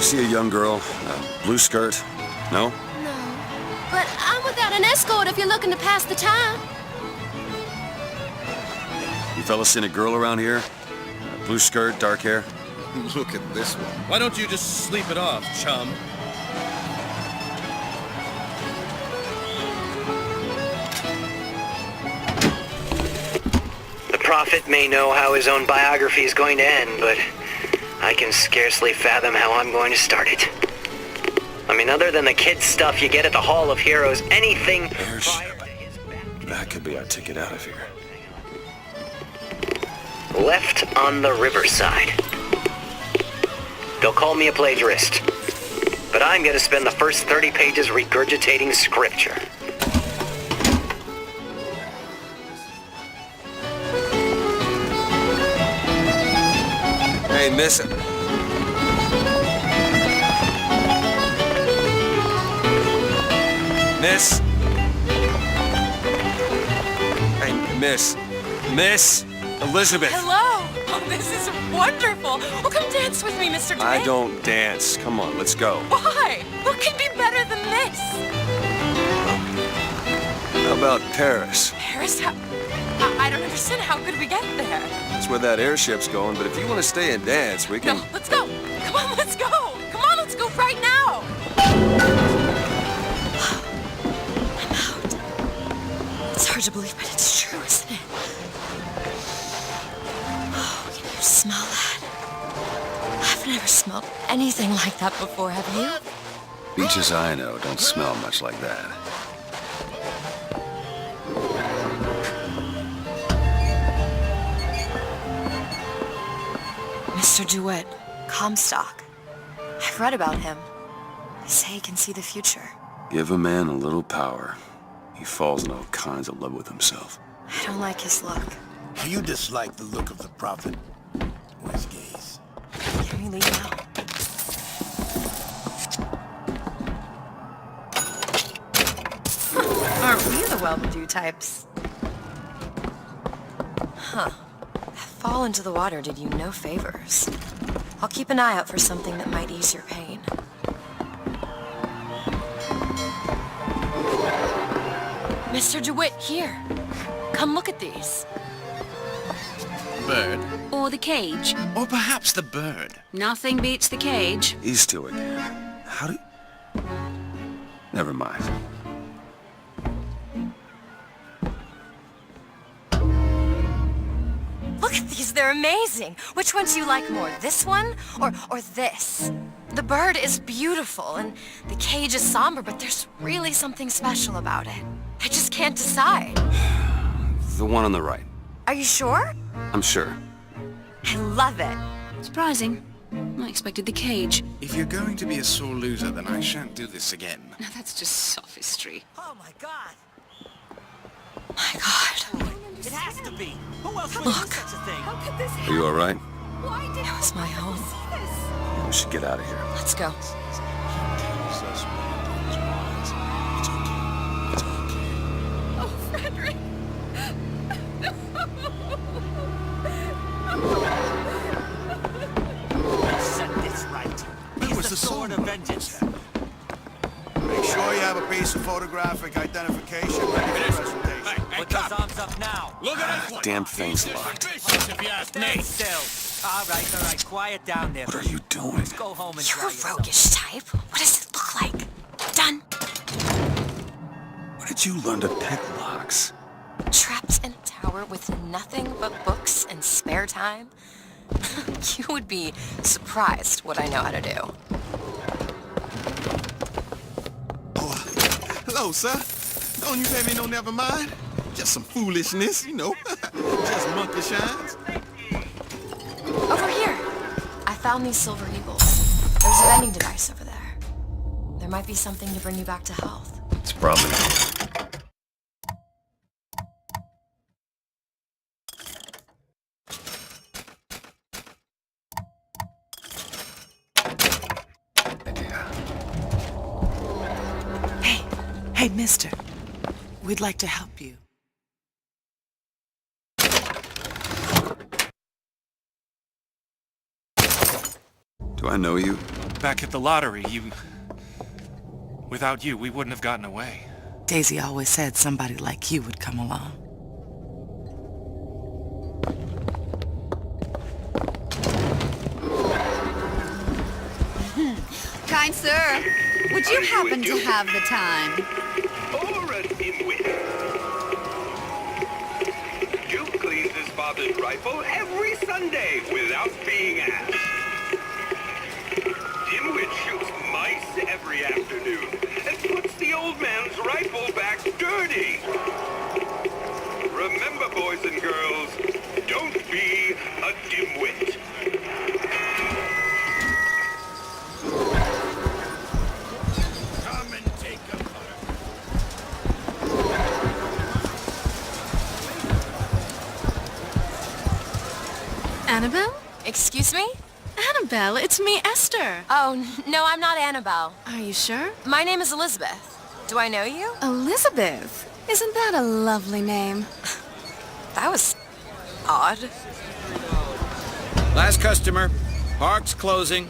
You see a young girl, blue skirt? No? No. But I'm without an escort if you're looking to pass the time. You fellas seen a girl around here? Blue skirt, dark hair? Look at this one. Why don't you just sleep it off, chum? The prophet may know how his own biography is going to end, but I can scarcely fathom how I'm going to start it. I mean, other than the kid stuff you get at the Hall of Heroes, anything Airship. prior to his back- That could be our ticket out of here. Left on the riverside. They'll call me a plagiarist, but I'm going to spend the first 30 pages regurgitating scripture. Hey, miss it. Miss? Hey, Miss Elizabeth. Hello! Oh, this is wonderful! Oh, come dance with me, Mr. DeWitt. I don't dance. Come on, let's go. Why? What can be better than this? How about Paris? Paris? I don't understand. How could we get there? That's where that airship's going, but if you want to stay and dance, we can... No, let's go! Come on, let's go! Come on, let's go right now! I'm out. It's hard to believe, but it's true, isn't it? Oh, can you smell that? I've never smelled anything like that before, have you? Beaches I know don't smell much like that. Mr. DeWitt, Comstock. I've read about him. They say he can see the future. Give a man a little power, he falls in all kinds of love with himself. I don't like his look. You dislike the look of the prophet or his gaze. Can we leave now? Aren't we the well-to-do types? Huh. That fall into the water did you no favors. I'll keep an eye out for something that might ease your pain. Mr. DeWitt, here. Come look at these. Bird. Or the cage. Or perhaps the bird. Nothing beats the cage. These two again. How do... Never mind. Look at these, they're amazing. Which one do you like more, this one or this? The bird is beautiful and the cage is somber, but there's really something special about it. I just can't decide. The one on the right. Are you sure? I'm sure. I love it. Surprising. I expected the cage. If you're going to be a sore loser, then I shan't do this again. Now that's just sophistry. Oh my God! My God. It has to be. Who else would Look. do such a thing? How could this Are you all right? It was my home. We should get out of here. Let's go. Oh, Frederick! Set this right. He's was the the sword song. of vengeance. Make sure you have a piece of photographic identification ready for presentation. Put those arms up now. Look at this one. Damn thing's locked. If you ask Stay me. still. All right. Quiet down there. What are you doing? Go home and You're dry a yourself. roguish type. What does it look like? Done. Where did you learn to pick locks? Trapped in a tower with nothing but books and spare time? You would be surprised what I know how to do. Oh, hello, sir. Don't you pay me no never mind? Just some foolishness, you know. Just monkey shines. Over here. I found these silver eagles. There's a vending device over there. There might be something to bring you back to health. It's probably... Hey, mister. We'd like to help you. Do I know you? back at the lottery, without you, we wouldn't have gotten away. Daisy always said somebody like you would come along. Kind sir, would you happen to have the time? Or an dimwit. Duke cleans his father's rifle every Sunday without being asked. Dimwit shoots mice every afternoon and puts the old man's rifle back dirty. Remember, boys and girls, don't be a dimwit. Annabelle? Excuse me? Annabelle, it's me, Esther. Oh, no, I'm not Annabelle. Are you sure? My name is Elizabeth. Do I know you? Elizabeth. Isn't that a lovely name? That was odd. Last customer. Park's closing.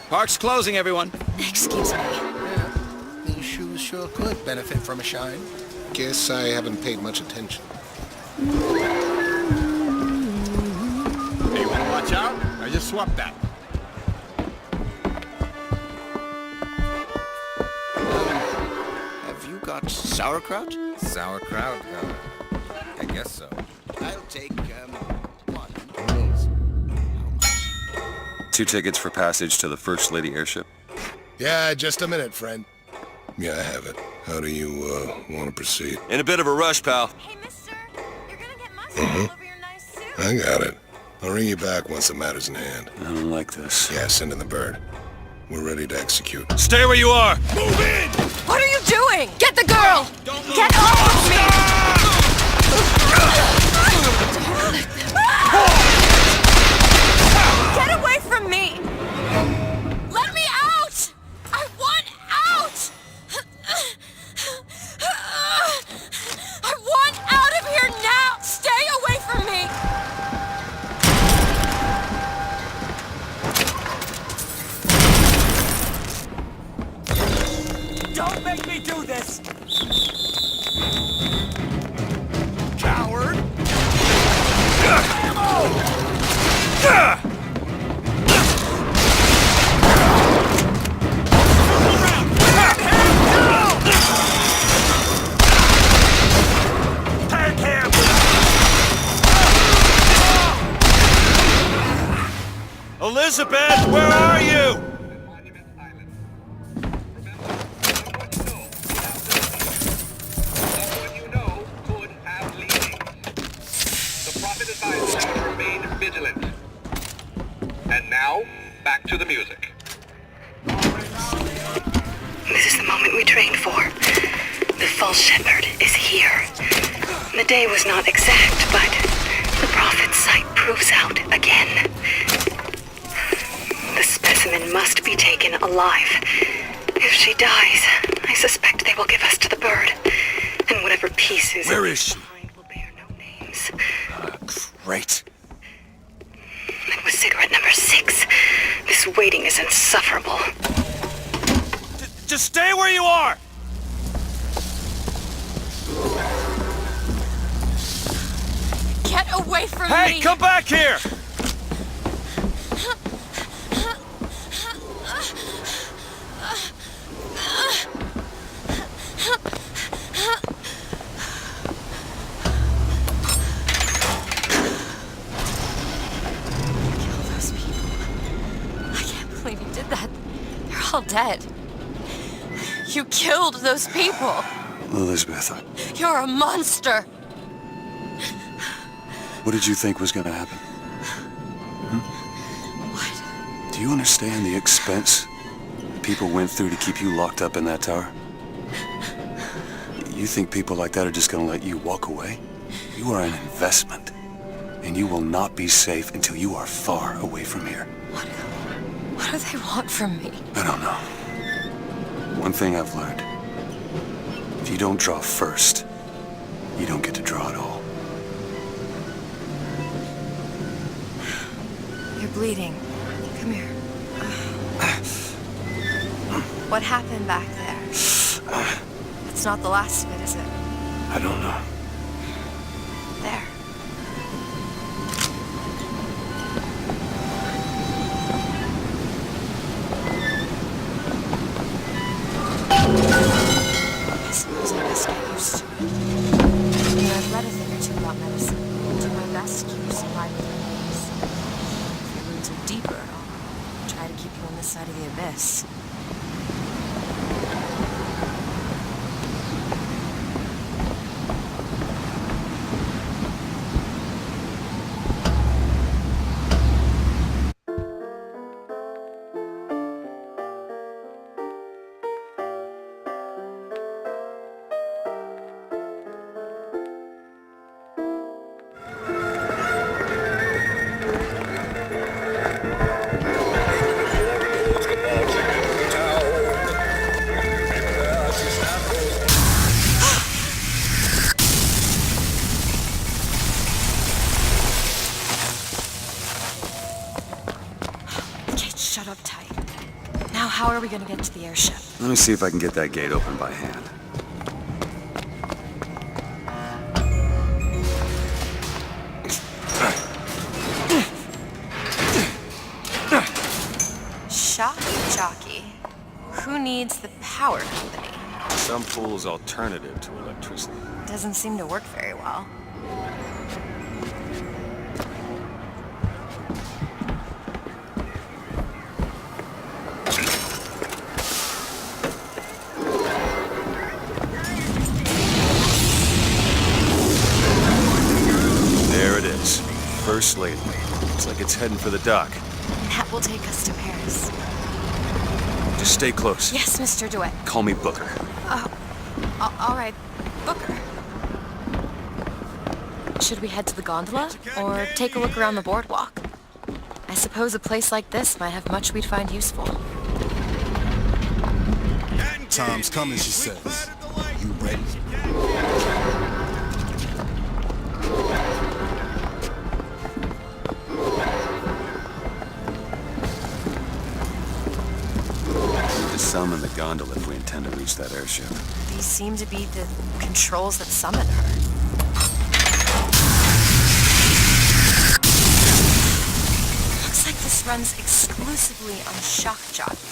Park's closing, everyone. Excuse me. These shoes sure could benefit from a shine. Guess I haven't paid much attention. Hey, wanna watch out? I just swapped that. Have you got sauerkraut? Sauerkraut? I guess so. I'll take, one. 2 tickets for passage to the First Lady airship. Yeah, just a minute, friend. Yeah, I have it. How do you, want to proceed? In a bit of a rush, pal. Hey, mister, you're gonna get mustard all over your nice suit. I got it. I'll ring you back once the matter's in hand. I don't like this. Yeah, send in the bird. We're ready to execute. Stay where you are! Move in! What are you doing? Get the girl! Don't move. Get off of me! Get away from me! Let me out! I want out! I want out of here now! Stay away from me! Don't make me do this! Coward! Take him! Elizabeth, where are you? Someone you know could have leanings. The prophet advises you to remain vigilant. And now, back to the music. This is the moment we trained for. The false shepherd is here. The day was not exact, but the prophet's sight proves out again. The specimen must be taken alive. If she dies, I suspect they will give us to the bird. And whatever pieces Where is she? behind will bear no names. Great. It was cigarette number 6. This waiting is insufferable. Just stay where you are! Get away from me! Hey, come back here! Kill those people. I can't believe you did that. They're all dead. You killed those people. Elizabeth, You're a monster. what did you think was gonna happen? What? Do you understand the expense people went through to keep you locked up in that tower? You think people like that are just gonna let you walk away? You are an investment, and you will not be safe until you are far away from here. What do they want from me? I don't know. One thing I've learned. If you don't draw first, you don't get to draw at all. You're bleeding. Come here. What happened back there? It's not the last of it, is it? I don't know. There. I suppose I best get used to it. You know, I've read a thing or two about medicine. I'll do my best to keep you supplied with remedies. If your wounds are deeper, I'll try to keep you on this side of the abyss. Shut up tight. Now how are we gonna get to the airship? Let me see if I can get that gate open by hand. Shock jockey. Who needs the power company? Some fool's alternative to electricity. Doesn't seem to work very well. First Lady. Looks like it's heading for the dock. That will take us to Paris. Just stay close. Yes, Mr. DeWitt. Call me Booker. All right, Booker. Should we head to the gondola, or take a look around the boardwalk? I suppose a place like this might have much we'd find useful. Time's coming, she says. You ready? Summon the gondola if we intend to reach that airship. These seem to be the controls that summon her. Looks like this runs exclusively on shock jockey.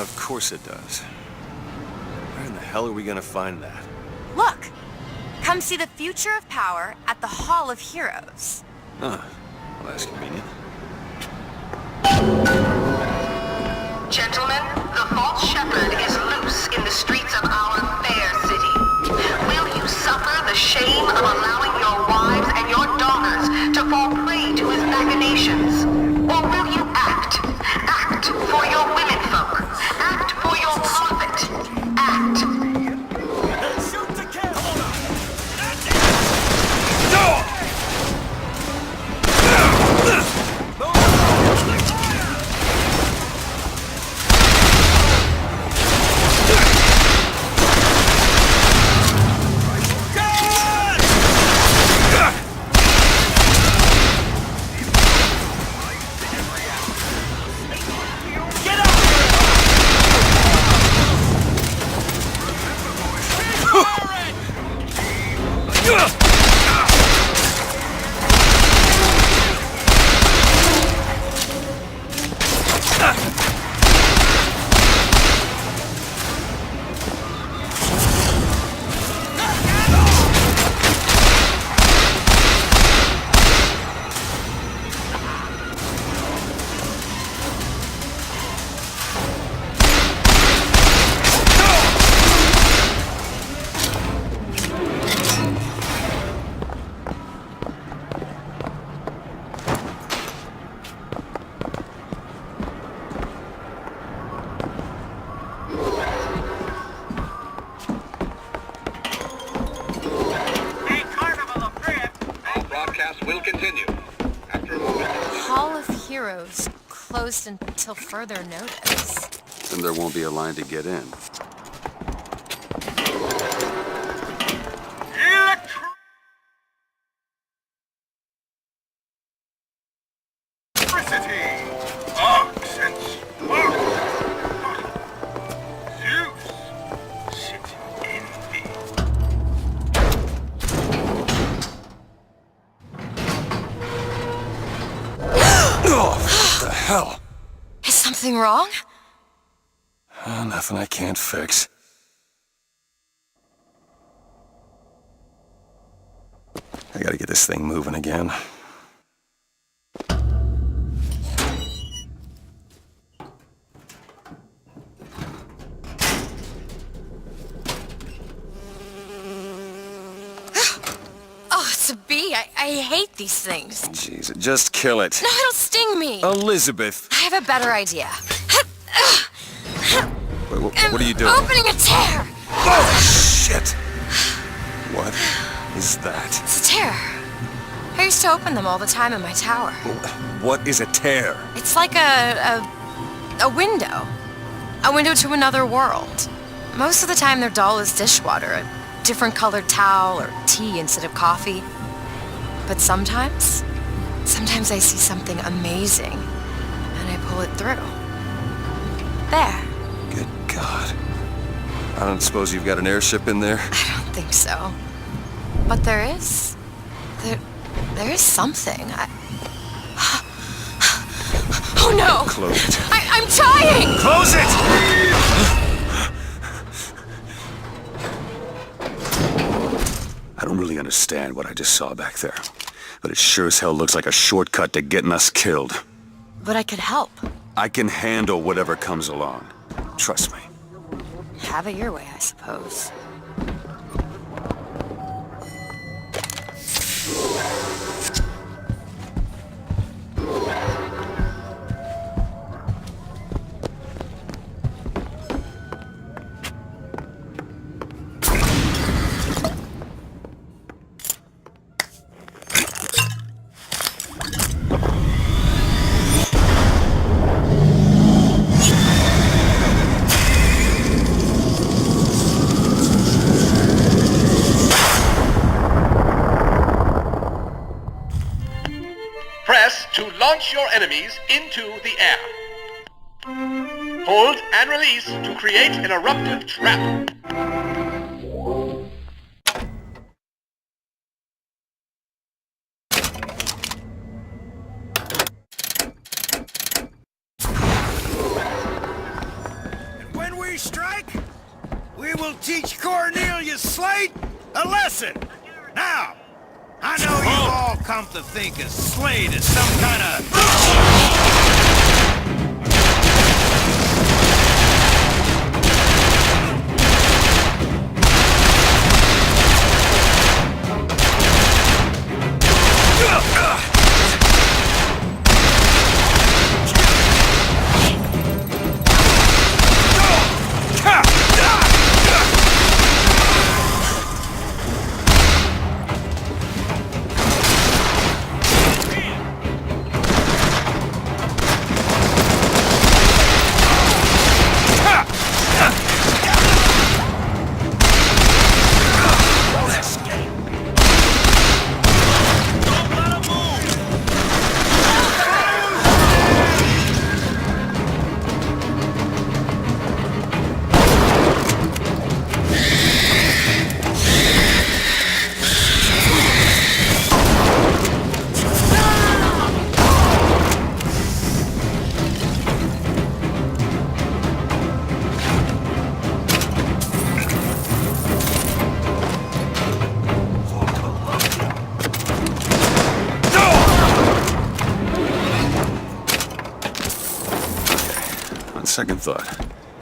Of course it does. Where in the hell are we gonna find that? Look! Come see the future of power at the Hall of Heroes. Huh. Well, that's convenient. Gentlemen, the false shepherd is loose in the streets of our fair city. Will you suffer the shame of allowing your wives and your daughters to fall prey to his machinations? Or will you act? Act for your womenfolk. Act for your profit. Act. Shoot to kill! Hold on! Will continue. After a moment. Hall of Heroes closed until further notice. Then there won't be a line to get in. Electricity! Arcs and sparks! Oh, what the hell? Is something wrong? Nothing I can't fix. I gotta get this thing moving again. Oh, it's a bee. I hate these things. Jeez, just kill it. No, it'll sting me. Elizabeth! I have a better idea. Wait, what are you doing? Opening a tear! Oh, shit! What is that? It's a tear. I used to open them all the time in my tower. What is a tear? It's like a window. A window to another world. Most of the time they're dull as dishwater, a different colored towel or tea instead of coffee. But sometimes I see something amazing, and I pull it through. There. Good God. I don't suppose you've got an airship in there? I don't think so. But there is. There is something. Oh no! Close it. I'm trying! Close it! I don't really understand what I just saw back there, but it sure as hell looks like a shortcut to getting us killed. But I could help. I can handle whatever comes along. Trust me. Have it your way, I suppose. Press to launch your enemies into the air. Hold and release to create an eruptive trap. When we strike, we will teach Cornelius Slate a lesson. Now, I know you all come to think of Slate as some kind of... Second thought.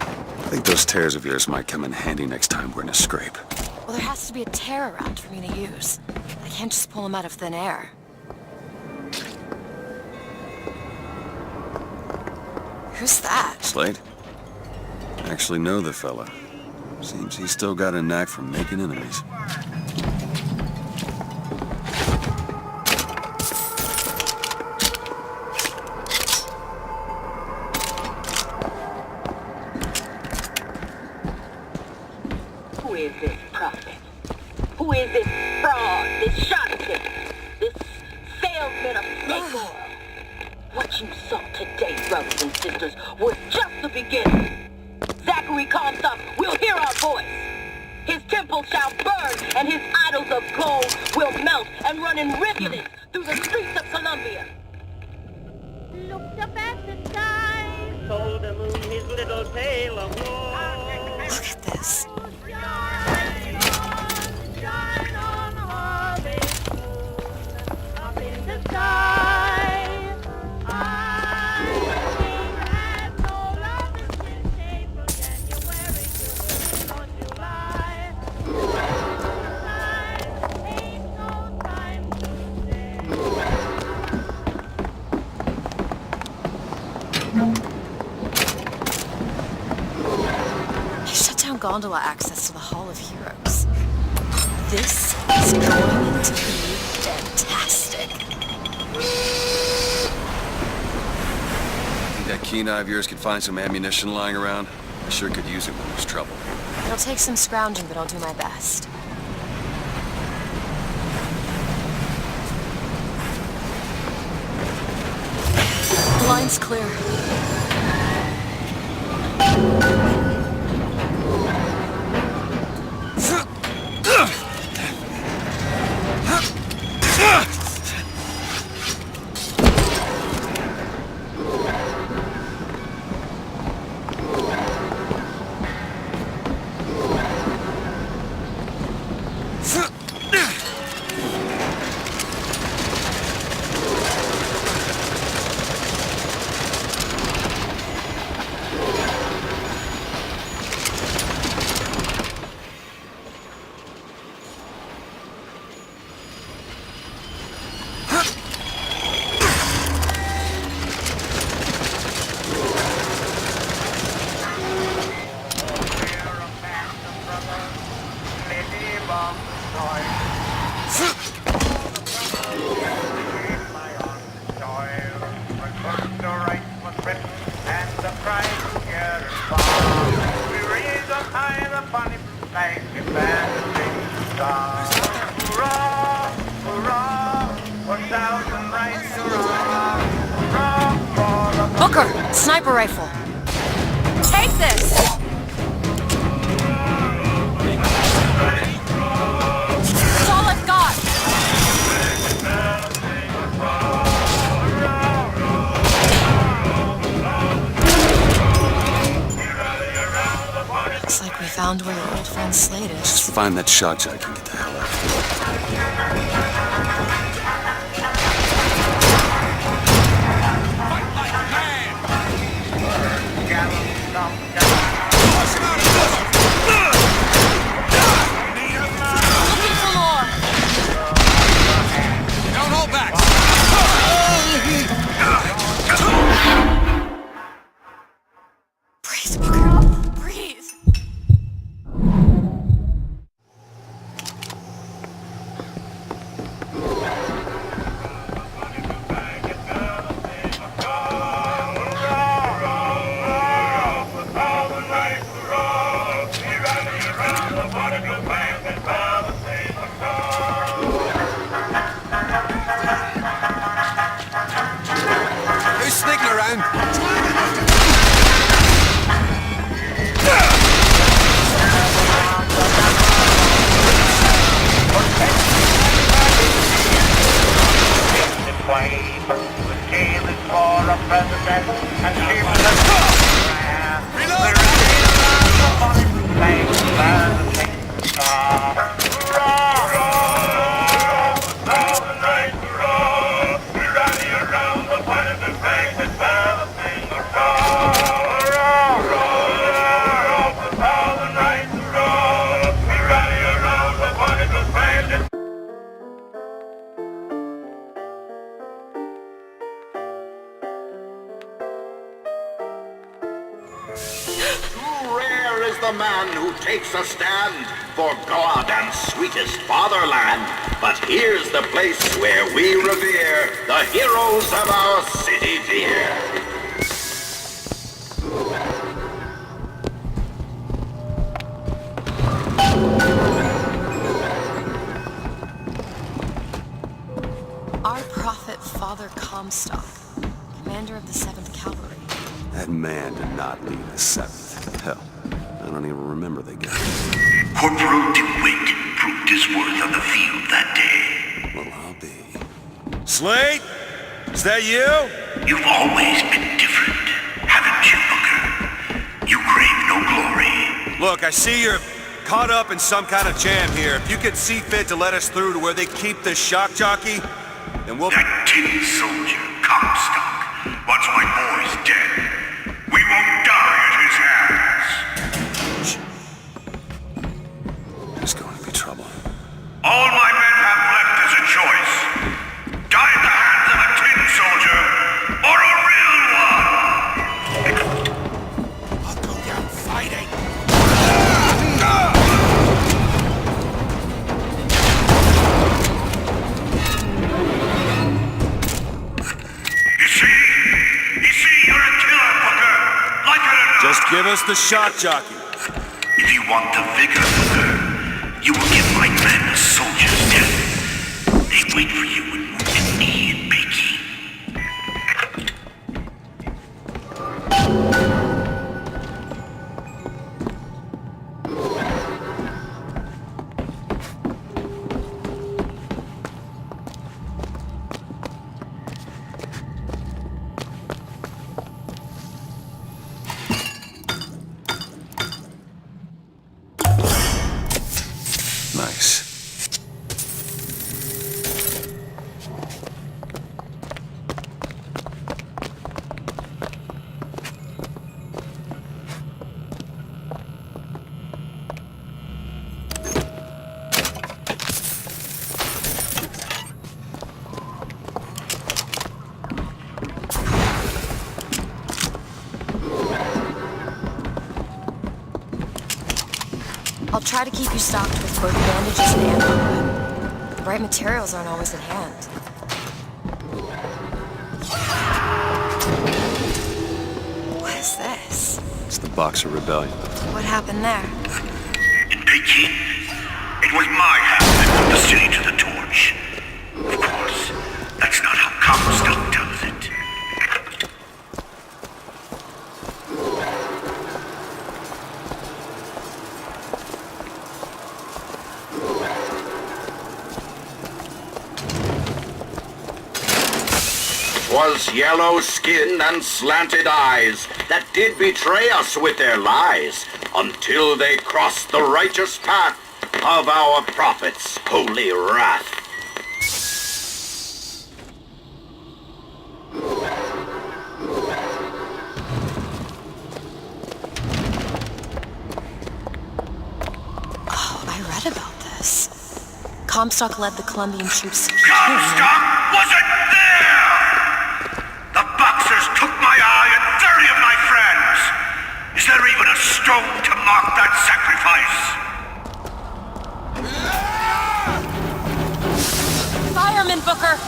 I think those tears of yours might come in handy next time we're in a scrape. Well, there has to be a tear around for me to use. I can't just pull them out of thin air. Who's that? Slade? I actually know the fella. Seems he's still got a knack for making enemies. Who is this prophet? Who is this fraud, this charlatan, this salesman of snake oil? What you saw today, brothers and sisters, was just the beginning. Zachary Comstock will hear our voice. His temple shall burn, and his idols of gold will melt and run in rivulets through the streets of Columbia. gondola access to the Hall of Heroes. This is going to be fantastic. Think that keen eye of yours could find some ammunition lying around? I sure could use it when there's trouble. It'll take some scrounging, but I'll do my best. The line's clear. Booker, sniper rifle. Take this! It's all I've got! Looks like we found where your old friend Slade is. Just find that shock jockey and get the hell out of here. Looking for more! Don't hold back! Breathe, Booker. Breathe. Who's sneaking around? Too rare is the man who takes a stand for God and sweetest fatherland. But here's the place where we revere the heroes of our city dear. Our prophet, Father Comstock, commander of the 7th Cavalry. That man did not lead the 7th. Hell, I don't even remember the guy. Corporal DeWitt proved his worth on the field that day. Well, I'll be. Slade? Is that you? You've always been different, haven't you, Booker? You crave no glory. Look, I see you're caught up in some kind of jam here. If you could see fit to let us through to where they keep this shock jockey, then we'll... That tin soldier, Comstock. Once my boy's dead, we won't die at his hands. There's going to be trouble. All my men have left is a choice. Die at the hands of a tin soldier, or a real one! I'll go down fighting! us the shock jockey. If you want the vigor of her, you will give my men a soldier's death. They wait for you in Wounded Knee in Peking. Nice. I'll try to keep you stocked with both bandages and ammo, but the right materials aren't always at hand. What is this? It's the Boxer Rebellion. What happened there? In Peking, it was my hand that put the city to the torch. Of course, that's not how Comstock tells it. Was yellow skin and slanted eyes that did betray us with their lies until they crossed the righteous path of our prophet's holy wrath. Oh, I read about this. Comstock led the Colombian troops to Peking. Comstock wasn't there! The Boxers took my eye and 30 of my friends! Is there even a stone to mark that sacrifice? Fireman, Booker!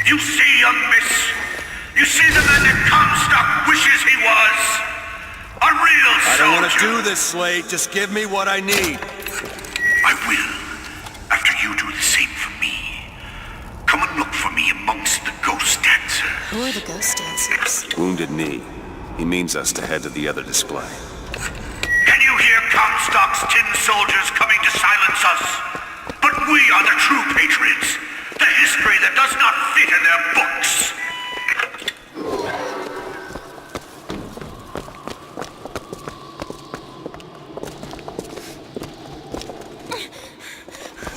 You see, young miss? You see the man that Comstock wishes he was? A real soldier! I don't want to do this, Slade. Just give me what I need. I will, after you do the same for me. Come and look for me amongst the ghost dancers. Who are the ghost dancers? Wounded Knee. He means us to head to the other display. Can you hear Comstock's tin soldiers coming to silence us? But we are the true patriots. The history that does not fit in their books.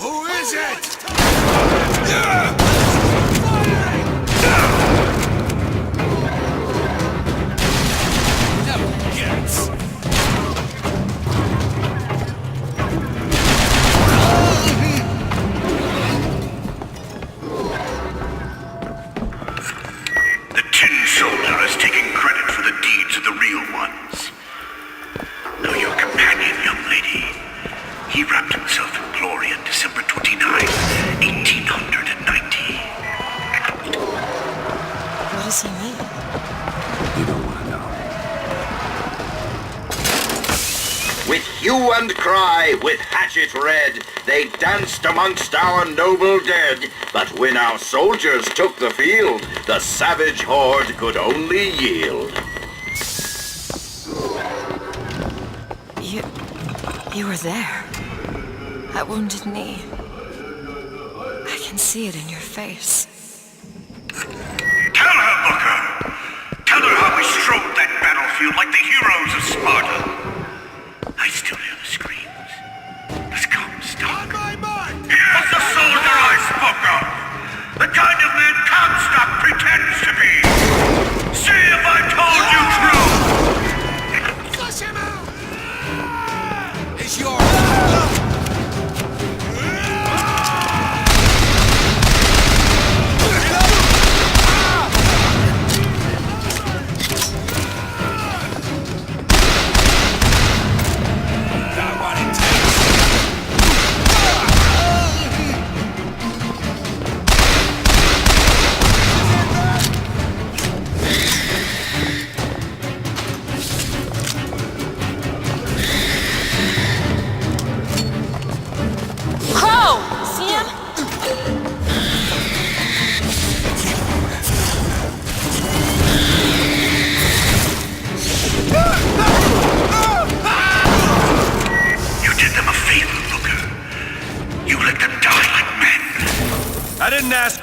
Who is it? The tin soldier is taking credit for the deeds of the real ones. Now your companion, young lady, he wrapped himself in glory on December 29, 1890. What does he mean? You don't want to know. With hue and cry, with hatchet red, they danced amongst our noble dead. But when our soldiers took the field, the savage horde could only yield. You were there. At Wounded Knee. can see it in your face. Tell her, Booker! Tell her how we strode that battlefield like the heroes of Sparta. I still hear the screams. Let's come, stop. On my mark! Here's the soldier I spoke of! The kind of man Comstock pretends to be! See if I told you true! Flush him out! It's yours!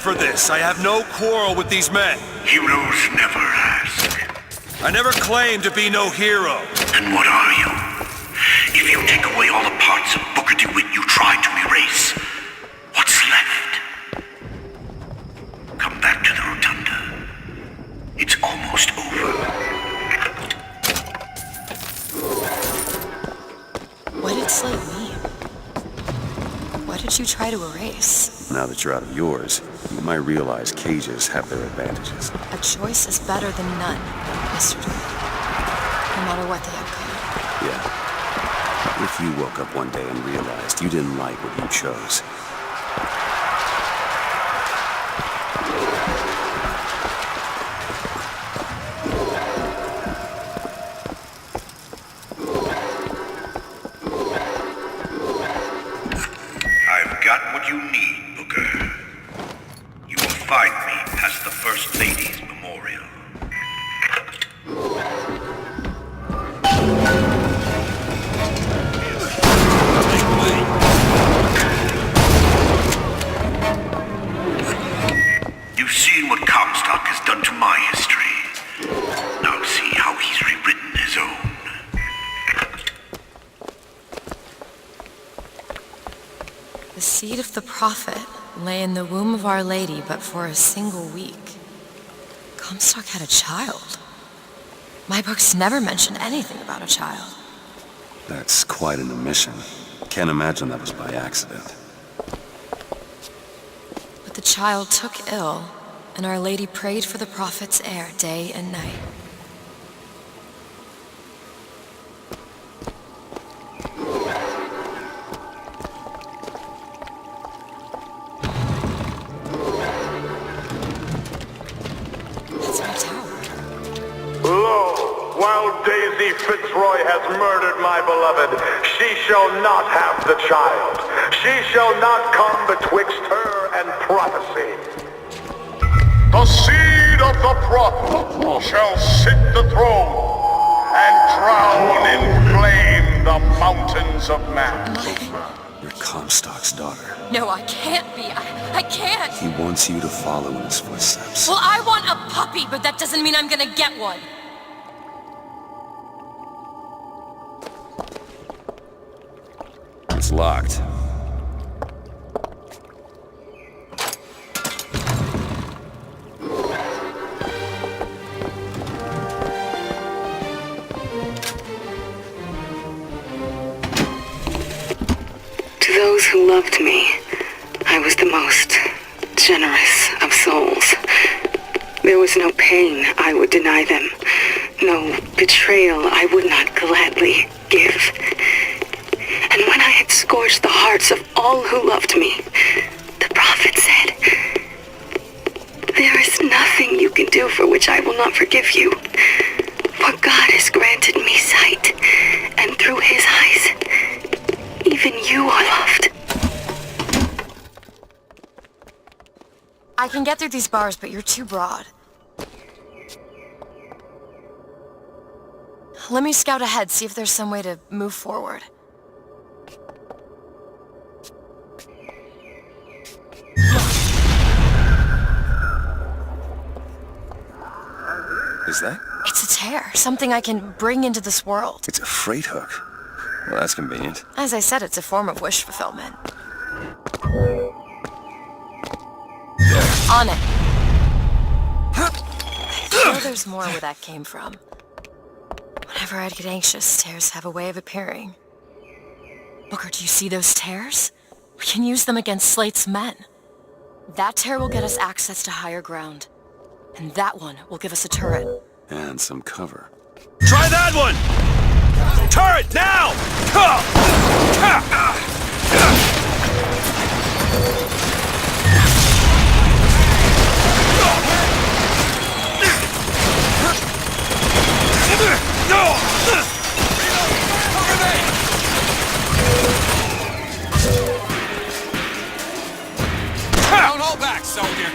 For this, I have no quarrel with these men. Heroes never ask. I never claimed to be no hero. Then what are you? If you take away all the parts of Booker DeWitt you tried to erase, what's left? Come back to the rotunda. It's almost over. What did Slate mean? What did you try to erase? Now that you're out of yours, you might realize cages have their advantages. A choice is better than none, Mr. DeWitt. No matter what the outcome. Yeah. If you woke up one day and realized you didn't like what you chose. I've got what you need, Booker. You will find me past the First Lady's memorial. You've seen what Comstock has done to my history. Now see how he's rewritten his own. The seed of the prophet lay in the womb of Our Lady but for a single week. Comstock had a child. My books never mention anything about a child. That's quite an omission. Can't imagine that was by accident. But the child took ill, and Our Lady prayed for the prophet's heir day and night. Daisy Fitzroy has murdered my beloved. She shall not have the child. She shall not come betwixt her and prophecy. The seed of the prophet shall sit the throne and drown in flame the mountains of man. You're Comstock's daughter. No, I can't be. I can't. He wants you to follow in his footsteps. Well, I want a puppy, but that doesn't mean I'm gonna get one. It's locked. To those who loved me, I was the most generous of souls. There was no pain I would deny them, no betrayal I would not gladly give. And when I had scorched the hearts of all who loved me, the prophet said, "There is nothing you can do for which I will not forgive you. For God has granted me sight, and through his eyes, even you are loved." I can get through these bars, but you're too broad. Let me scout ahead, see if there's some way to move forward. is that? It's a tear, something I can bring into this world. It's a freight hook. Well, that's convenient. As I said, it's a form of wish fulfillment. On it. I feel there's more where that came from. Whenever I'd get anxious, tears have a way of appearing. Booker, do you see those tears? We can use them against Slate's men. That tear will get us access to higher ground. And that one will give us a turret. And some cover. Try that one! Turret, now! Don't hold back, soldier.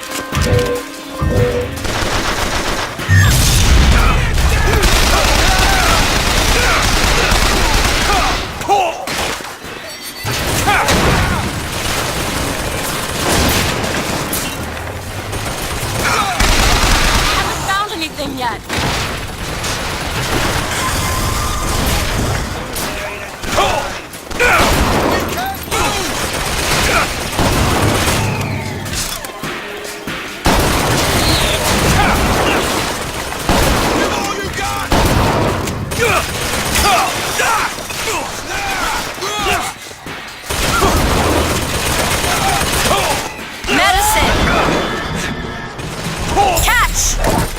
Haven't found anything yet.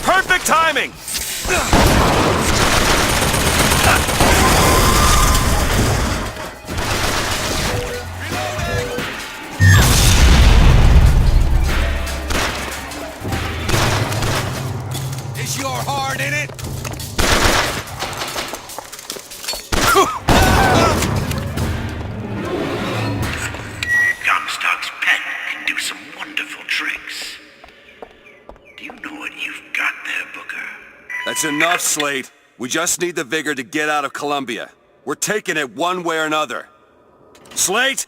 Perfect timing! Is your heart in it? Comstock's pen can do some wonderful tricks. Do you know what you've got there, Booker? That's enough, Slate. We just need the vigor to get out of Columbia. We're taking it one way or another. Slate,